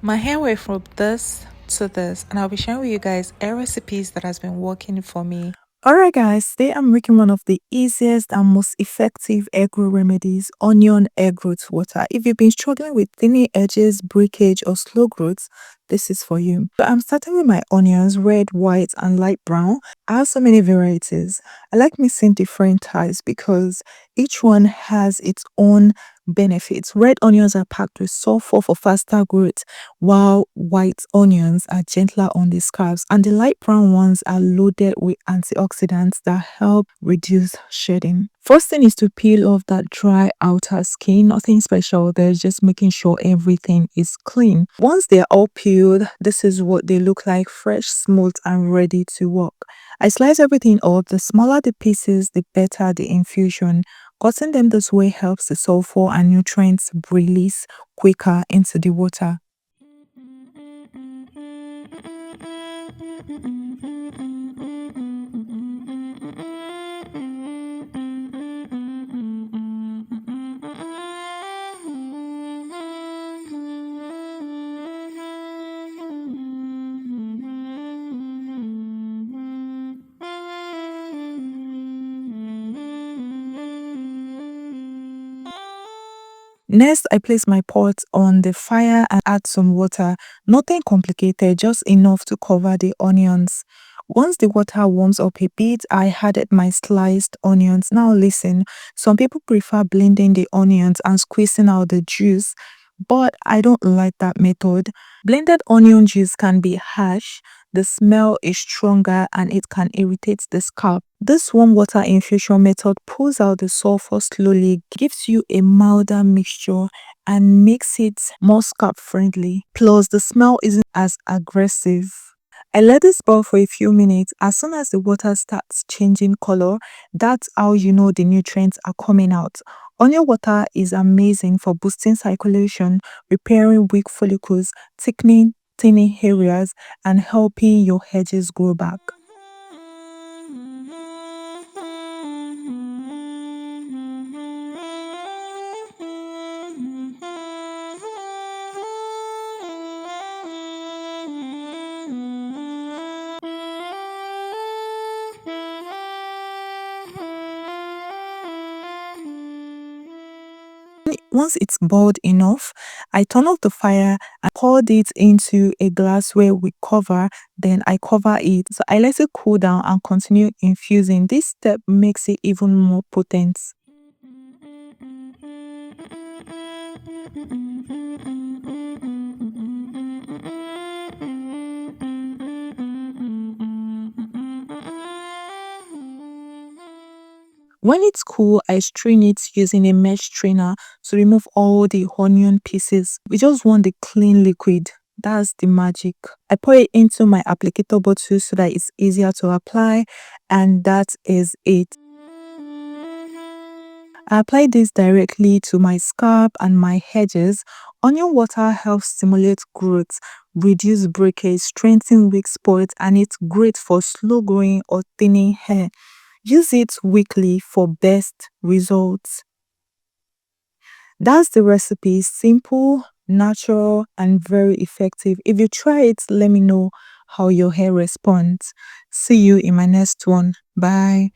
My hair went from this to this, and I'll be sharing with you guys a recipes that has been working for me. Alright guys, today I'm making one of the easiest and most effective hair growth remedies, onion hair growth water. If you've been struggling with thinning edges, breakage or slow growth, this is for you. So I'm starting with my onions, red, white and light brown. I have so many varieties. I like mixing different types because each one has its own benefits. Red onions are packed with sulfur for faster growth, while white onions are gentler on the scalps, and the light brown ones are loaded with antioxidants that help reduce shedding. First thing is to peel off that dry outer skin. Nothing special, there's just making sure everything is clean. Once they're all peeled, this is what they look like: fresh, smooth and ready to work. I slice everything up. The smaller the pieces, the better the infusion. Cutting them this way helps the sulfur and nutrients release quicker into the water. Next, I place my pot on the fire and add some water. Nothing complicated, just enough to cover the onions. Once the water warms up a bit, I added my sliced onions. Now listen, some people prefer blending the onions and squeezing out the juice, but I don't like that method. Blended onion juice can be harsh, the smell is stronger and it can irritate the scalp. This warm water infusion method pulls out the sulfur slowly, gives you a milder mixture and makes it more scalp friendly. Plus, the smell isn't as aggressive. I let this boil for a few minutes. As soon as the water starts changing color, that's how you know the nutrients are coming out. Onion water is amazing for boosting circulation, repairing weak follicles, thickening thinning areas, and helping your edges grow back. Once it's boiled enough, I turn off the fire and poured it into a glassware with cover. Then I cover it. So I let it cool down and continue infusing. This step makes it even more potent. When it's cool, I strain it using a mesh strainer to remove all the onion pieces. We just want the clean liquid. That's the magic. I pour it into my applicator bottle so that it's easier to apply, and that is it. I apply this directly to my scalp and my edges. Onion water helps stimulate growth, reduce breakage, strengthen weak spots, and it's great for slow growing or thinning hair. Use it weekly for best results. That's the recipe. Simple, natural, and very effective. If you try it, let me know how your hair responds. See you in my next one. Bye.